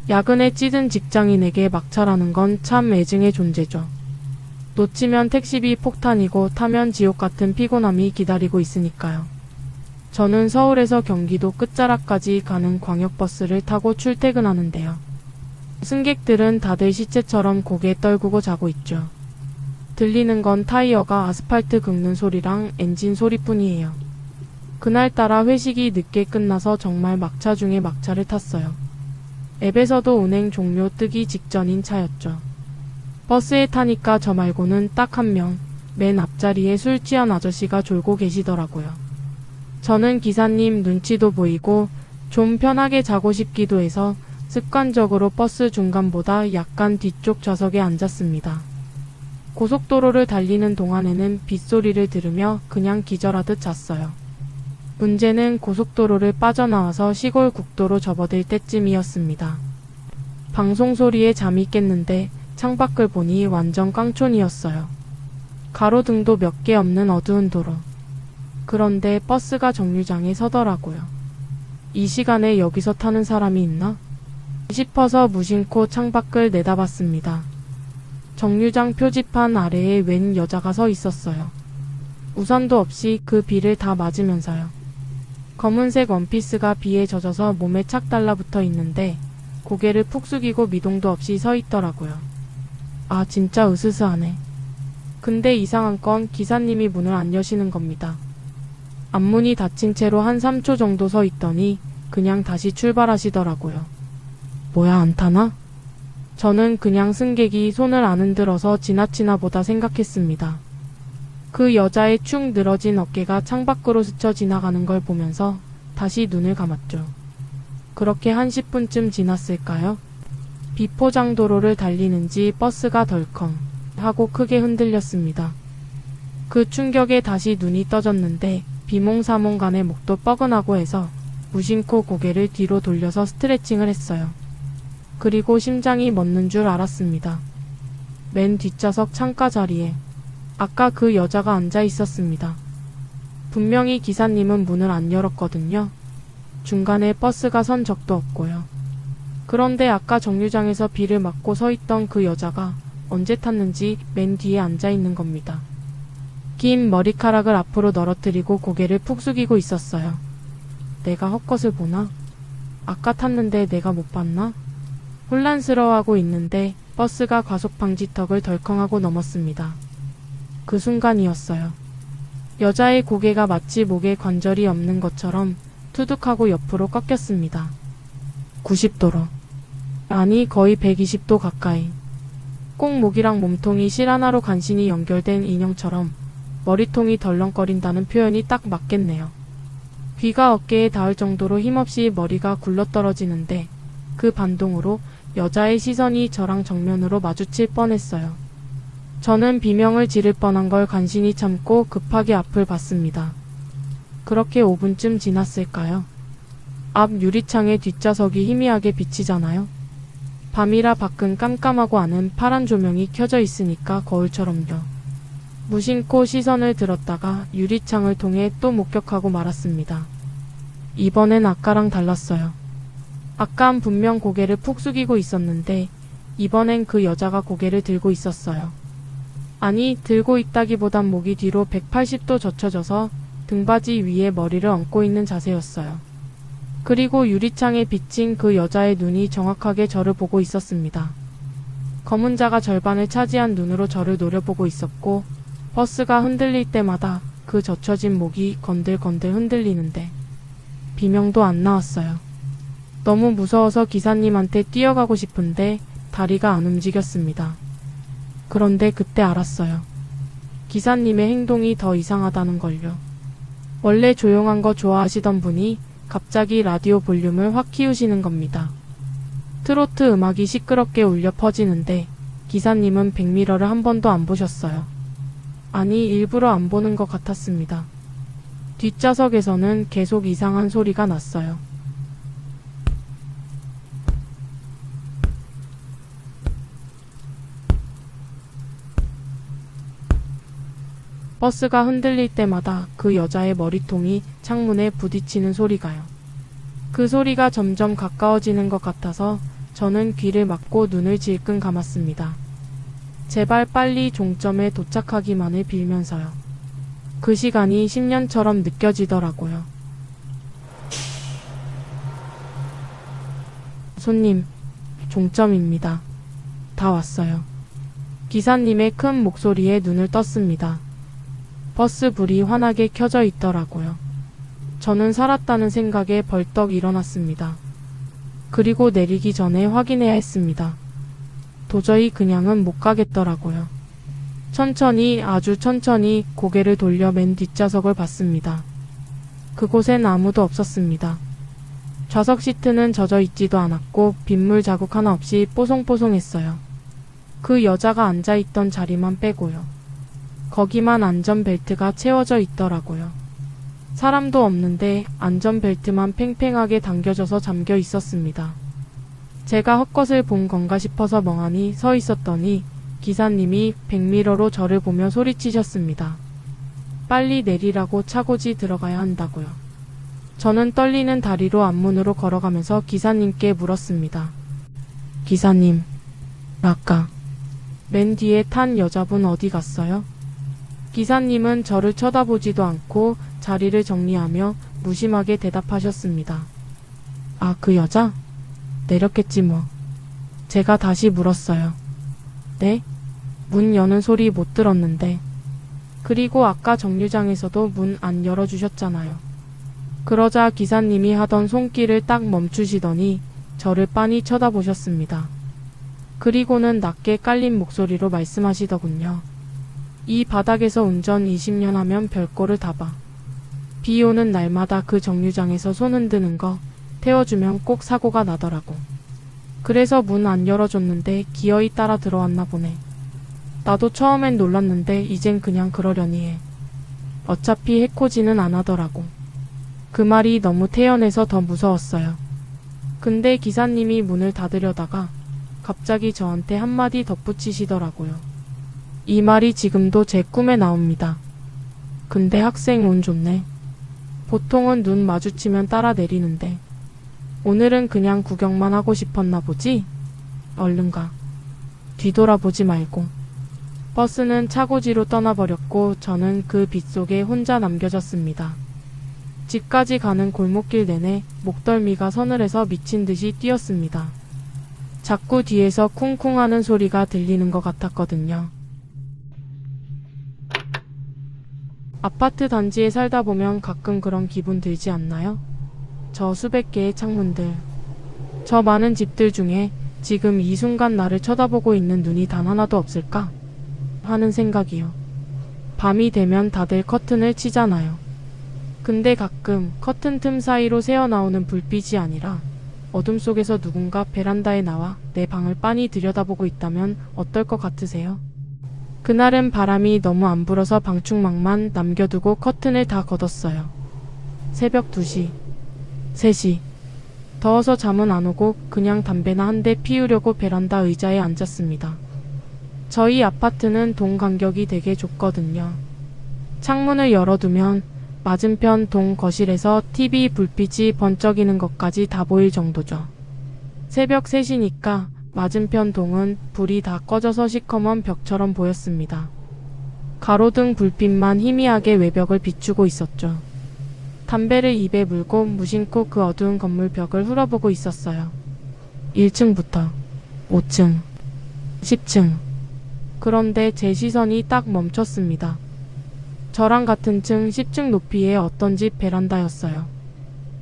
야근에 찌든 직장인에게 막차라는 건 참 애증의 존재죠. 놓치면 택시비 폭탄이고 타면 지옥 같은 피곤함이 기다리고 있으니까요. 저는 서울에서 경기도 끝자락까지 가는 광역버스를 타고 출퇴근하는데요. 승객들은 다들 시체처럼 고개 떨구고 자고 있죠. 들리는 건 타이어가 아스팔트 긁는 소리랑 엔진 소리뿐이에요. 그날따라 회식이 늦게 끝나서 정말 막차 중에 막차를 탔어요. 앱에서도 운행 종료 뜨기 직전인 차였죠. 버스에 타니까 저 말고는 딱 한 명, 맨 앞자리에 술 취한 아저씨가 졸고 계시더라고요. 저는 기사님 눈치도 보이고 좀 편하게 자고 싶기도 해서 습관적으로 버스 중간보다 약간 뒤쪽 좌석에 앉았습니다. 고속도로를 달리는 동안에는 빗소리를 들으며 그냥 기절하듯 잤어요. 문제는 고속도로를 빠져나와서 시골 국도로 접어들 때쯤이었습니다. 방송 소리에 잠이 깼는데 창밖을 보니 완전 깡촌이었어요. 가로등도 몇 개 없는 어두운 도로. 그런데 버스가 정류장에 서더라고요. 이 시간에 여기서 타는 사람이 있나? 싶어서 무심코 창밖을 내다봤습니다. 정류장 표지판 아래에 웬 여자가 서 있었어요. 우산도 없이 그 비를 다 맞으면서요. 검은색 원피스가 비에 젖어서 몸에 착 달라붙어 있는데 고개를 푹 숙이고 미동도 없이 서 있더라고요. 아, 진짜 으스스하네. 근데 이상한 건 기사님이 문을 안 여시는 겁니다. 앞문이 닫힌 채로 한 3초 정도 서 있더니 그냥 다시 출발하시더라고요. 뭐야, 안 타나? 저는 그냥 승객이 손을 안 흔들어서 지나치나 보다 생각했습니다. 그 여자의 축 늘어진 어깨가 창밖으로 스쳐 지나가는 걸 보면서 다시 눈을 감았죠. 그렇게 한 10분쯤 지났을까요? 비포장도로를 달리는지 버스가 덜컹 하고 크게 흔들렸습니다. 그 충격에 다시 눈이 떠졌는데 비몽사몽간에 목도 뻐근하고 해서 무심코 고개를 뒤로 돌려서 스트레칭을 했어요. 그리고 심장이 멎는 줄 알았습니다. 맨 뒷좌석 창가 자리에 아까 그 여자가 앉아 있었습니다. 분명히 기사님은 문을 안 열었거든요. 중간에 버스가 선 적도 없고요. 그런데 아까 정류장에서 비를 맞고 서 있던 그 여자가 언제 탔는지 맨 뒤에 앉아 있는 겁니다. 긴 머리카락을 앞으로 늘어뜨리고 고개를 푹 숙이고 있었어요. 내가 헛것을 보나? 아까 탔는데 내가 못 봤나? 혼란스러워하고 있는데 버스가 과속 방지턱을 덜컹하고 넘었습니다. 그 순간이었어요. 여자의 고개가 마치 목에 관절이 없는 것처럼 투둑하고 옆으로 꺾였습니다. 90도로. 아니, 거의 120도 가까이. 꼭 목이랑 몸통이 실 하나로 간신히 연결된 인형처럼 머리통이 덜렁거린다는 표현이 딱 맞겠네요. 귀가 어깨에 닿을 정도로 힘없이 머리가 굴러떨어지는데 그 반동으로 여자의 시선이 저랑 정면으로 마주칠 뻔했어요. 저는 비명을 지를 뻔한 걸 간신히 참고 급하게 앞을 봤습니다. 그렇게 5분쯤 지났을까요? 앞 유리창에 뒷좌석이 희미하게 비치잖아요. 밤이라 밖은 깜깜하고 안은 파란 조명이 켜져 있으니까 거울처럼요. 무심코 시선을 들었다가 유리창을 통해 또 목격하고 말았습니다. 이번엔 아까랑 달랐어요. 아깐 분명 고개를 푹 숙이고 있었는데 이번엔 그 여자가 고개를 들고 있었어요. 아니, 들고 있다기보단 목이 뒤로 180도 젖혀져서 등받이 위에 머리를 얹고 있는 자세였어요. 그리고 유리창에 비친 그 여자의 눈이 정확하게 저를 보고 있었습니다. 검은 자가 절반을 차지한 눈으로 저를 노려보고 있었고 버스가 흔들릴 때마다 그 젖혀진 목이 건들건들 흔들리는데 비명도 안 나왔어요. 너무 무서워서 기사님한테 뛰어가고 싶은데 다리가 안 움직였습니다. 그런데 그때 알았어요. 기사님의 행동이 더 이상하다는 걸요. 원래 조용한 거 좋아하시던 분이 갑자기 라디오 볼륨을 확 키우시는 겁니다. 트로트 음악이 시끄럽게 울려 퍼지는데 기사님은 백미러를 한 번도 안 보셨어요. 아니, 일부러 안 보는 것 같았습니다. 뒷좌석에서는 계속 이상한 소리가 났어요. 버스가 흔들릴 때마다 그 여자의 머리통이 창문에 부딪히는 소리가요. 그 소리가 점점 가까워지는 것 같아서 저는 귀를 막고 눈을 질끈 감았습니다. 제발 빨리 종점에 도착하기만을 빌면서요. 그 시간이 10년처럼 느껴지더라고요. 손님, 종점입니다. 다 왔어요. 기사님의 큰 목소리에 눈을 떴습니다. 버스 불이 환하게 켜져 있더라고요. 저는 살았다는 생각에 벌떡 일어났습니다. 그리고 내리기 전에 확인해야 했습니다. 도저히 그냥은 못 가겠더라고요. 천천히, 아주 천천히 고개를 돌려 맨 뒷좌석을 봤습니다. 그곳엔 아무도 없었습니다. 좌석 시트는 젖어 있지도 않았고 빗물 자국 하나 없이 뽀송뽀송했어요. 그 여자가 앉아있던 자리만 빼고요. 거기만 안전벨트가 채워져 있더라고요. 사람도 없는데 안전벨트만 팽팽하게 당겨져서 잠겨 있었습니다. 제가 헛것을 본 건가 싶어서 멍하니 서 있었더니 기사님이 백미러로 저를 보며 소리치셨습니다. 빨리 내리라고 차고지 들어가야 한다고요. 저는 떨리는 다리로 앞문으로 걸어가면서 기사님께 물었습니다. 기사님, 아까 맨 뒤에 탄 여자분 어디 갔어요? 기사님은 저를 쳐다보지도 않고 자리를 정리하며 무심하게 대답하셨습니다. 아, 그 여자? 내렸겠지 뭐. 제가 다시 물었어요. 네? 문 여는 소리 못 들었는데. 그리고 아까 정류장에서도 문 안 열어주셨잖아요. 그러자 기사님이 하던 손길을 딱 멈추시더니 저를 빤히 쳐다보셨습니다. 그리고는 낮게 깔린 목소리로 말씀하시더군요. 이 바닥에서 운전 20년 하면 별꼴을 다 봐. 비 오는 날마다 그 정류장에서 손 흔드는 거 태워주면 꼭 사고가 나더라고. 그래서 문 안 열어줬는데 기어이 따라 들어왔나 보네. 나도 처음엔 놀랐는데 이젠 그냥 그러려니 해. 어차피 해코지는 안 하더라고. 그 말이 너무 태연해서 더 무서웠어요. 근데 기사님이 문을 닫으려다가 갑자기 저한테 한마디 덧붙이시더라고요. 이 말이 지금도 제 꿈에 나옵니다. 근데 학생 운 좋네. 보통은 눈 마주치면 따라 내리는데 오늘은 그냥 구경만 하고 싶었나 보지? 얼른 가. 뒤돌아보지 말고. 버스는 차고지로 떠나버렸고 저는 그 빗속에 혼자 남겨졌습니다. 집까지 가는 골목길 내내 목덜미가 서늘해서 미친 듯이 뛰었습니다. 자꾸 뒤에서 쿵쿵 하는 소리가 들리는 것 같았거든요. 아파트 단지에 살다 보면 가끔 그런 기분 들지 않나요? 저 수백 개의 창문들, 저 많은 집들 중에 지금 이 순간 나를 쳐다보고 있는 눈이 단 하나도 없을까? 하는 생각이요. 밤이 되면 다들 커튼을 치잖아요. 근데 가끔 커튼 틈 사이로 새어나오는 불빛이 아니라 어둠 속에서 누군가 베란다에 나와 내 방을 빤히 들여다보고 있다면 어떨 것 같으세요? 그날은 바람이 너무 안 불어서 방충망만 남겨두고 커튼을 다 걷었어요. 새벽 2시, 3시. 더워서 잠은 안 오고 그냥 담배나 한 대 피우려고 베란다 의자에 앉았습니다. 저희 아파트는 동 간격이 되게 좁거든요. 창문을 열어두면 맞은편 동 거실에서 TV 불빛이 번쩍이는 것까지 다 보일 정도죠. 새벽 3시니까 맞은편 동은 불이 다 꺼져서 시커먼 벽처럼 보였습니다. 가로등 불빛만 희미하게 외벽을 비추고 있었죠. 담배를 입에 물고 무심코 그 어두운 건물 벽을 훑어보고 있었어요. 1층부터 5층, 10층. 그런데 제 시선이 딱 멈췄습니다. 저랑 같은 층 10층 높이의 어떤 집 베란다였어요.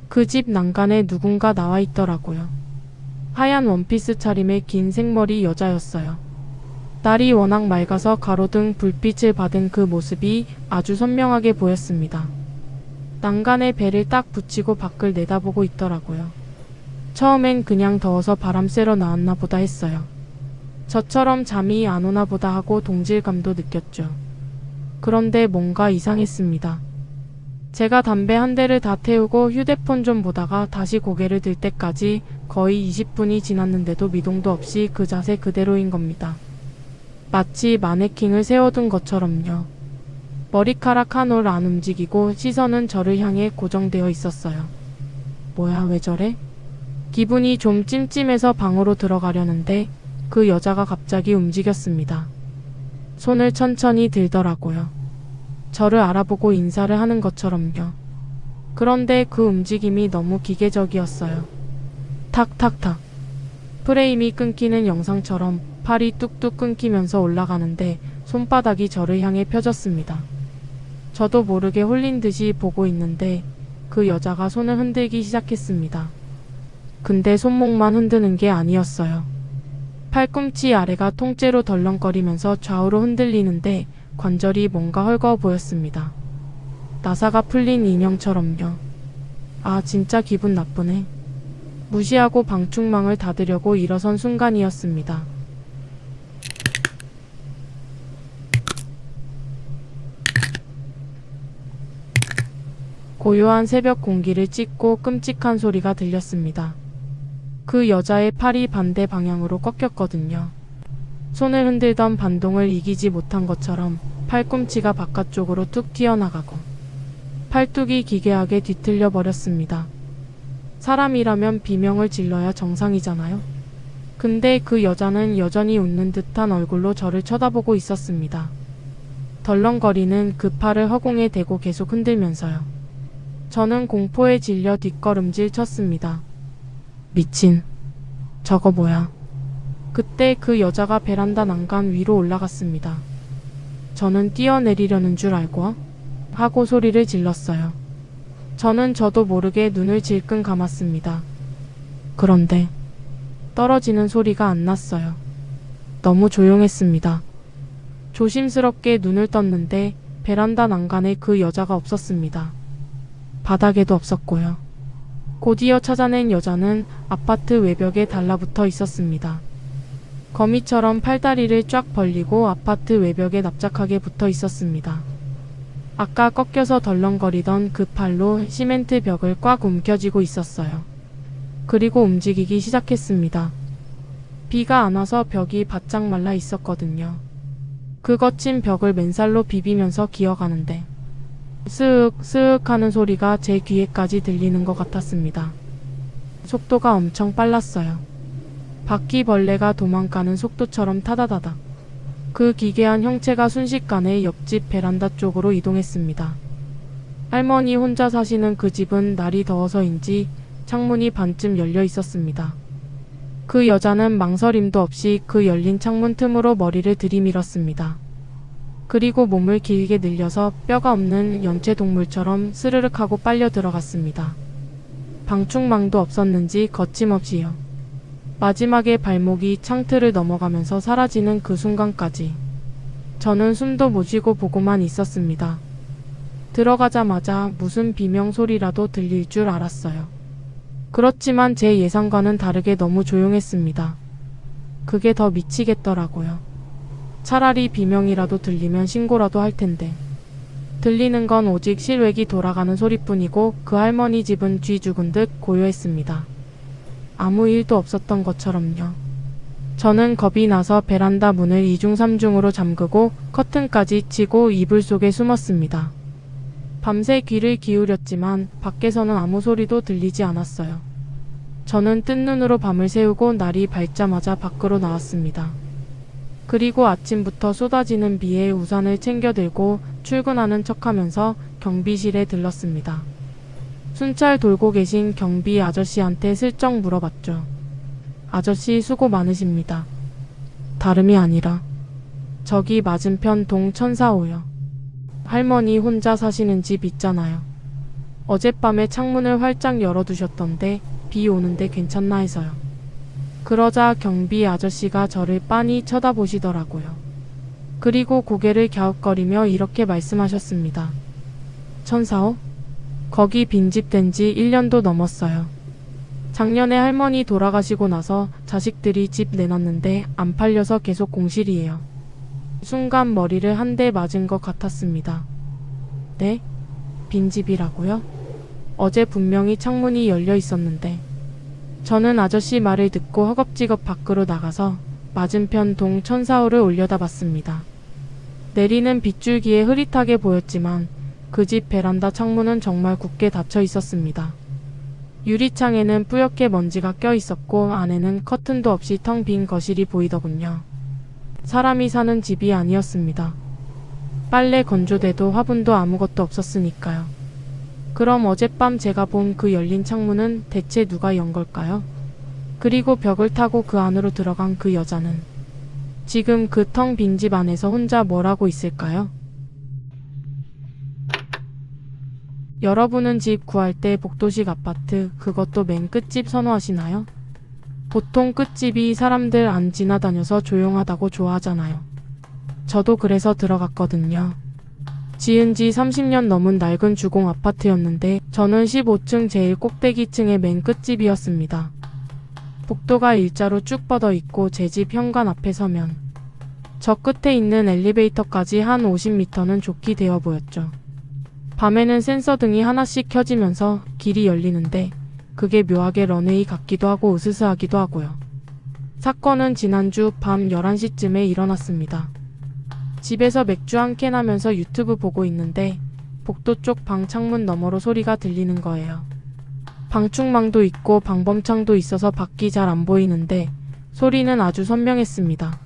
그 집 난간에 누군가 나와 있더라고요. 하얀 원피스 차림의 긴 생머리 여자였어요. 날이 워낙 맑아서 가로등 불빛을 받은 그 모습이 아주 선명하게 보였습니다. 난간에 배를 딱 붙이고 밖을 내다보고 있더라고요. 처음엔 그냥 더워서 바람 쐬러 나왔나 보다 했어요. 저처럼 잠이 안 오나 보다 하고 동질감도 느꼈죠. 그런데 뭔가 이상했습니다. 제가 담배 한 대를 다 태우고 휴대폰 좀 보다가 다시 고개를 들 때까지 거의 20분이 지났는데도 미동도 없이 그 자세 그대로인 겁니다. 마치 마네킹을 세워둔 것처럼요. 머리카락 한 올 안 움직이고 시선은 저를 향해 고정되어 있었어요. 뭐야, 왜 저래? 기분이 좀 찜찜해서 방으로 들어가려는데 그 여자가 갑자기 움직였습니다. 손을 천천히 들더라고요. 저를 알아보고 인사를 하는 것처럼요. 그런데 그 움직임이 너무 기계적이었어요. 탁탁탁. 프레임이 끊기는 영상처럼 팔이 뚝뚝 끊기면서 올라가는데 손바닥이 저를 향해 펴졌습니다. 저도 모르게 홀린 듯이 보고 있는데 그 여자가 손을 흔들기 시작했습니다. 근데 손목만 흔드는 게 아니었어요. 팔꿈치 아래가 통째로 덜렁거리면서 좌우로 흔들리는데 관절이 뭔가 헐거워 보였습니다. 나사가 풀린 인형처럼요. 아, 진짜 기분 나쁘네. 무시하고 방충망을 닫으려고 일어선 순간이었습니다. 고요한 새벽 공기를 찢고 끔찍한 소리가 들렸습니다. 그 여자의 팔이 반대 방향으로 꺾였거든요. 손을 흔들던 반동을 이기지 못한 것처럼 팔꿈치가 바깥쪽으로 뚝 튀어나가고 팔뚝이 기괴하게 뒤틀려 버렸습니다. 사람이라면 비명을 질러야 정상이잖아요. 근데 그 여자는 여전히 웃는 듯한 얼굴로 저를 쳐다보고 있었습니다. 덜렁거리는 그 팔을 허공에 대고 계속 흔들면서요. 저는 공포에 질려 뒷걸음질 쳤습니다. 미친. 저거 뭐야. 그때 그 여자가 베란다 난간 위로 올라갔습니다. 저는 뛰어내리려는 줄 알고 하고 소리를 질렀어요. 저는 저도 모르게 눈을 질끈 감았습니다. 그런데 떨어지는 소리가 안 났어요. 너무 조용했습니다. 조심스럽게 눈을 떴는데 베란다 난간에 그 여자가 없었습니다. 바닥에도 없었고요. 곧이어 찾아낸 여자는 아파트 외벽에 달라붙어 있었습니다. 거미처럼 팔다리를 쫙 벌리고 아파트 외벽에 납작하게 붙어 있었습니다. 아까 꺾여서 덜렁거리던 그 팔로 시멘트 벽을 꽉 움켜쥐고 있었어요. 그리고 움직이기 시작했습니다. 비가 안 와서 벽이 바짝 말라 있었거든요. 그 거친 벽을 맨살로 비비면서 기어가는데 쓱 쓱 하는 소리가 제 귀에까지 들리는 것 같았습니다. 속도가 엄청 빨랐어요. 바퀴벌레가 도망가는 속도처럼 타다다닥. 그 기괴한 형체가 순식간에 옆집 베란다 쪽으로 이동했습니다. 할머니 혼자 사시는 그 집은 날이 더워서인지 창문이 반쯤 열려 있었습니다. 그 여자는 망설임도 없이 그 열린 창문 틈으로 머리를 들이밀었습니다. 그리고 몸을 길게 늘려서 뼈가 없는 연체동물처럼 스르륵 하고 빨려 들어갔습니다. 방충망도 없었는지 거침없이요. 마지막에 발목이 창틀을 넘어가면서 사라지는 그 순간까지 저는 숨도 못 쉬고 보고만 있었습니다. 들어가자마자 무슨 비명 소리라도 들릴 줄 알았어요. 그렇지만 제 예상과는 다르게 너무 조용했습니다. 그게 더 미치겠더라고요. 차라리 비명이라도 들리면 신고라도 할 텐데. 들리는 건 오직 실외기 돌아가는 소리뿐이고 그 할머니 집은 쥐 죽은 듯 고요했습니다. 아무 일도 없었던 것처럼요. 저는 겁이 나서 베란다 문을 이중삼중으로 잠그고 커튼까지 치고 이불 속에 숨었습니다. 밤새 귀를 기울였지만 밖에서는 아무 소리도 들리지 않았어요. 저는 뜬 눈으로 밤을 새우고 날이 밝자마자 밖으로 나왔습니다. 그리고 아침부터 쏟아지는 비에 우산을 챙겨 들고 출근하는 척하면서 경비실에 들렀습니다. 순찰 돌고 계신 경비 아저씨한테 슬쩍 물어봤죠. 아저씨 수고 많으십니다. 다름이 아니라 저기 맞은편 동 1004호요. 할머니 혼자 사시는 집 있잖아요. 어젯밤에 창문을 활짝 열어두셨던데 비 오는데 괜찮나 해서요. 그러자 경비 아저씨가 저를 빤히 쳐다보시더라고요. 그리고 고개를 갸웃거리며 이렇게 말씀하셨습니다. 1004호? 거기 빈집 된 지 1년도 넘었어요. 작년에 할머니 돌아가시고 나서 자식들이 집 내놨는데 안 팔려서 계속 공실이에요. 순간 머리를 한 대 맞은 것 같았습니다. 네? 빈집이라고요? 어제 분명히 창문이 열려 있었는데. 저는 아저씨 말을 듣고 허겁지겁 밖으로 나가서 맞은편 동 1004호를 올려다봤습니다. 내리는 빗줄기에 흐릿하게 보였지만 그 집 베란다 창문은 정말 굳게 닫혀 있었습니다. 유리창에는 뿌옇게 먼지가 껴 있었고 안에는 커튼도 없이 텅 빈 거실이 보이더군요. 사람이 사는 집이 아니었습니다. 빨래 건조대도 화분도 아무것도 없었으니까요. 그럼 어젯밤 제가 본 그 열린 창문은 대체 누가 연 걸까요? 그리고 벽을 타고 그 안으로 들어간 그 여자는 지금 그 텅 빈 집 안에서 혼자 뭘 하고 있을까요? 여러분은 집 구할 때 복도식 아파트, 그것도 맨 끝집 선호하시나요? 보통 끝집이 사람들 안 지나다녀서 조용하다고 좋아하잖아요. 저도 그래서 들어갔거든요. 지은 지 30년 넘은 낡은 주공 아파트였는데 저는 15층 제일 꼭대기층의 맨 끝집이었습니다. 복도가 일자로 쭉 뻗어 있고 제 집 현관 앞에 서면 저 끝에 있는 엘리베이터까지 한 50m는 좋게 되어 보였죠. 밤에는 센서등이 하나씩 켜지면서 길이 열리는데 그게 묘하게 런웨이 같기도 하고 으스스하기도 하고요. 사건은 지난주 밤 11시쯤에 일어났습니다. 집에서 맥주 한 캔 하면서 유튜브 보고 있는데 복도 쪽 방 창문 너머로 소리가 들리는 거예요. 방충망도 있고 방범창도 있어서 밖이 잘 안 보이는데 소리는 아주 선명했습니다.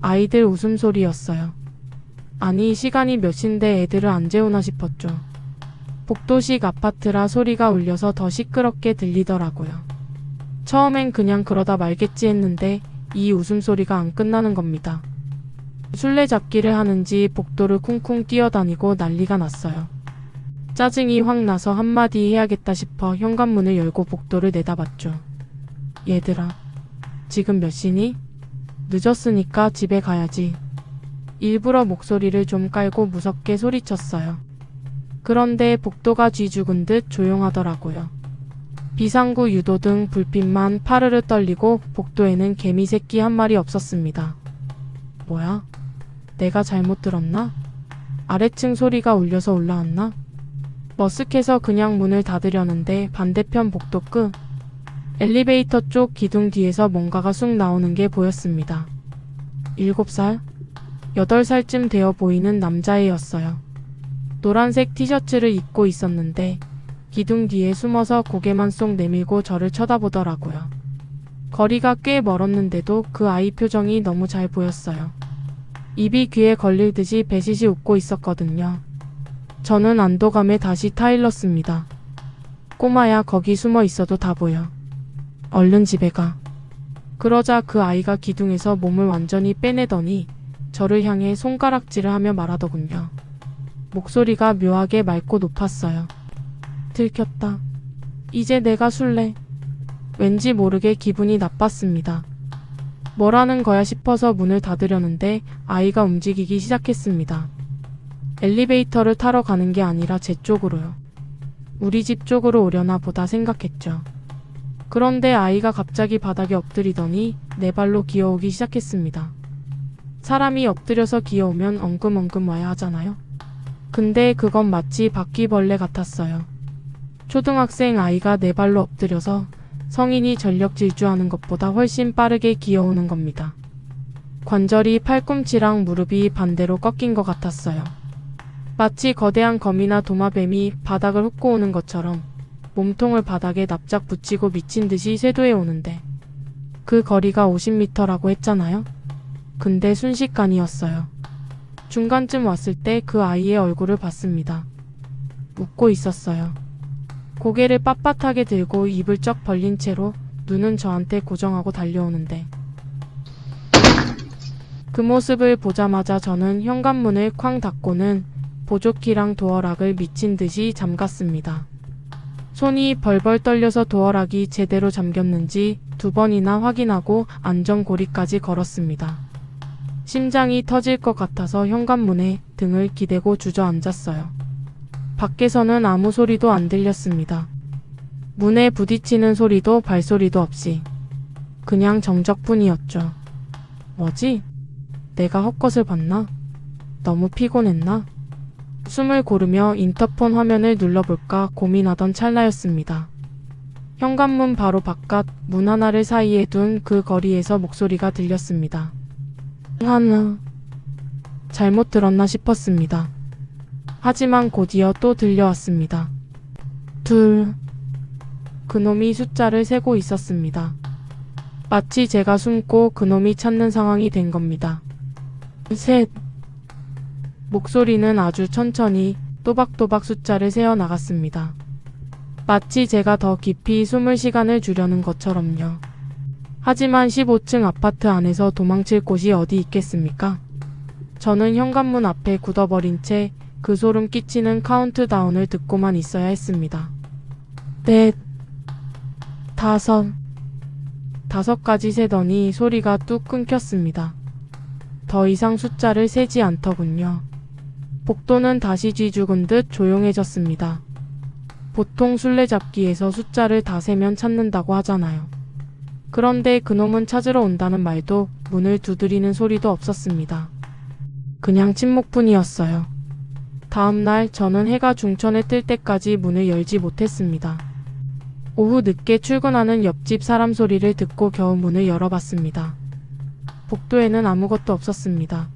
아이들 웃음소리였어요. 아니 시간이 몇 시인데 애들을 안 재우나 싶었죠. 복도식 아파트라 소리가 울려서 더 시끄럽게 들리더라고요. 처음엔 그냥 그러다 말겠지 했는데 이 웃음소리가 안 끝나는 겁니다. 술래잡기를 하는지 복도를 쿵쿵 뛰어다니고 난리가 났어요. 짜증이 확 나서 한마디 해야겠다 싶어 현관문을 열고 복도를 내다봤죠. 얘들아, 지금 몇 시니? 늦었으니까 집에 가야지. 일부러 목소리를 좀 깔고 무섭게 소리쳤어요. 그런데 복도가 쥐 죽은 듯 조용하더라고요. 비상구 유도등 불빛만 파르르 떨리고 복도에는 개미 새끼 한 마리 없었습니다. 뭐야? 내가 잘못 들었나? 아래층 소리가 울려서 올라왔나? 머쓱해서 그냥 문을 닫으려는데 반대편 복도 끝 엘리베이터 쪽 기둥 뒤에서 뭔가가 쑥 나오는 게 보였습니다. 7살? 8살쯤 되어 보이는 남자애였어요. 노란색 티셔츠를 입고 있었는데 기둥 뒤에 숨어서 고개만 쏙 내밀고 저를 쳐다보더라고요. 거리가 꽤 멀었는데도 그 아이 표정이 너무 잘 보였어요. 입이 귀에 걸릴 듯이 배시시 웃고 있었거든요. 저는 안도감에 다시 타일렀습니다. 꼬마야, 거기 숨어 있어도 다 보여. 얼른 집에 가. 그러자 그 아이가 기둥에서 몸을 완전히 빼내더니 저를 향해 손가락질을 하며 말하더군요. 목소리가 묘하게 맑고 높았어요. 들켰다. 이제 내가 술래. 왠지 모르게 기분이 나빴습니다. 뭐라는 거야 싶어서 문을 닫으려는데 아이가 움직이기 시작했습니다. 엘리베이터를 타러 가는 게 아니라 제 쪽으로요. 우리 집 쪽으로 오려나 보다 생각했죠. 그런데 아이가 갑자기 바닥에 엎드리더니 네 발로 기어오기 시작했습니다. 사람이 엎드려서 기어오면 엉금엉금 와야 하잖아요. 근데 그건 마치 바퀴벌레 같았어요. 초등학생 아이가 네 발로 엎드려서 성인이 전력 질주하는 것보다 훨씬 빠르게 기어오는 겁니다. 관절이 팔꿈치랑 무릎이 반대로 꺾인 것 같았어요. 마치 거대한 거미나 도마뱀이 바닥을 훑고 오는 것처럼 몸통을 바닥에 납작 붙이고 미친 듯이 쇄도해 오는데 그 거리가 50m라고 했잖아요. 근데 순식간이었어요. 중간쯤 왔을 때 그 아이의 얼굴을 봤습니다. 웃고 있었어요. 고개를 빳빳하게 들고 입을 쩍 벌린 채로 눈은 저한테 고정하고 달려오는데 그 모습을 보자마자 저는 현관문을 쾅 닫고는 보조키랑 도어락을 미친 듯이 잠갔습니다. 손이 벌벌 떨려서 도어락이 제대로 잠겼는지 2번이나 확인하고 안전고리까지 걸었습니다. 심장이 터질 것 같아서 현관문에 등을 기대고 주저앉았어요. 밖에서는 아무 소리도 안 들렸습니다. 문에 부딪히는 소리도 발소리도 없이 그냥 정적뿐이었죠. 뭐지? 내가 헛것을 봤나? 너무 피곤했나? 숨을 고르며 인터폰 화면을 눌러볼까 고민하던 찰나였습니다. 현관문 바로 바깥 문 하나를 사이에 둔 그 거리에서 목소리가 들렸습니다. 하나. 잘못 들었나 싶었습니다. 하지만 곧이어 또 들려왔습니다. 둘. 그놈이 숫자를 세고 있었습니다. 마치 제가 숨고 그놈이 찾는 상황이 된 겁니다. 셋. 목소리는 아주 천천히 또박또박 숫자를 세어 나갔습니다. 마치 제가 더 깊이 숨을 시간을 주려는 것처럼요. 하지만 15층 아파트 안에서 도망칠 곳이 어디 있겠습니까? 저는 현관문 앞에 굳어버린 채 그 소름 끼치는 카운트다운을 듣고만 있어야 했습니다. 넷, 다섯, 5까지 세더니 소리가 뚝 끊겼습니다. 더 이상 숫자를 세지 않더군요. 복도는 다시 쥐죽은 듯 조용해졌습니다. 보통 술래잡기에서 숫자를 다 세면 찾는다고 하잖아요. 그런데 그놈은 찾으러 온다는 말도 문을 두드리는 소리도 없었습니다. 그냥 침묵뿐이었어요. 다음날 저는 해가 중천에 뜰 때까지 문을 열지 못했습니다. 오후 늦게 출근하는 옆집 사람 소리를 듣고 겨우 문을 열어봤습니다. 복도에는 아무것도 없었습니다.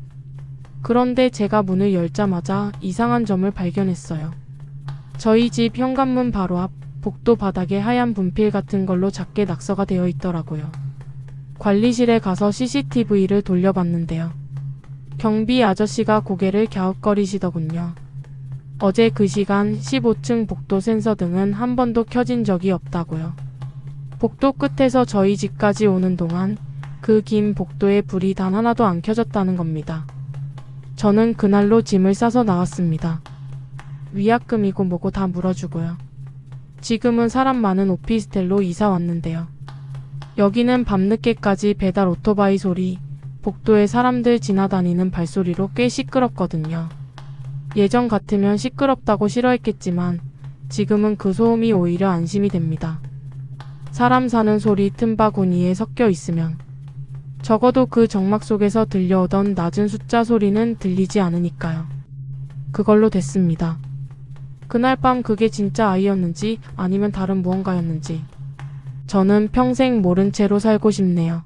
그런데 제가 문을 열자마자 이상한 점을 발견했어요. 저희 집 현관문 바로 앞 복도 바닥에 하얀 분필 같은 걸로 작게 낙서가 되어 있더라고요. 관리실에 가서 CCTV를 돌려봤는데요. 경비 아저씨가 고개를 갸웃거리시더군요. 어제 그 시간 15층 복도 센서 등은 한 번도 켜진 적이 없다고요. 복도 끝에서 저희 집까지 오는 동안 그 긴 복도에 불이 단 하나도 안 켜졌다는 겁니다. 저는 그날로 짐을 싸서 나왔습니다. 위약금이고 뭐고 다 물어주고요. 지금은 사람 많은 오피스텔로 이사 왔는데요. 여기는 밤늦게까지 배달 오토바이 소리, 복도에 사람들 지나다니는 발소리로 꽤 시끄럽거든요. 예전 같으면 시끄럽다고 싫어했겠지만 지금은 그 소음이 오히려 안심이 됩니다. 사람 사는 소리 틈바구니에 섞여 있으면 적어도 그 정막 속에서 들려오던 낮은 숫자 소리는 들리지 않으니까요. 그걸로 됐습니다. 그날 밤 그게 진짜 아이였는지 아니면 다른 무언가였는지 저는 평생 모른 채로 살고 싶네요.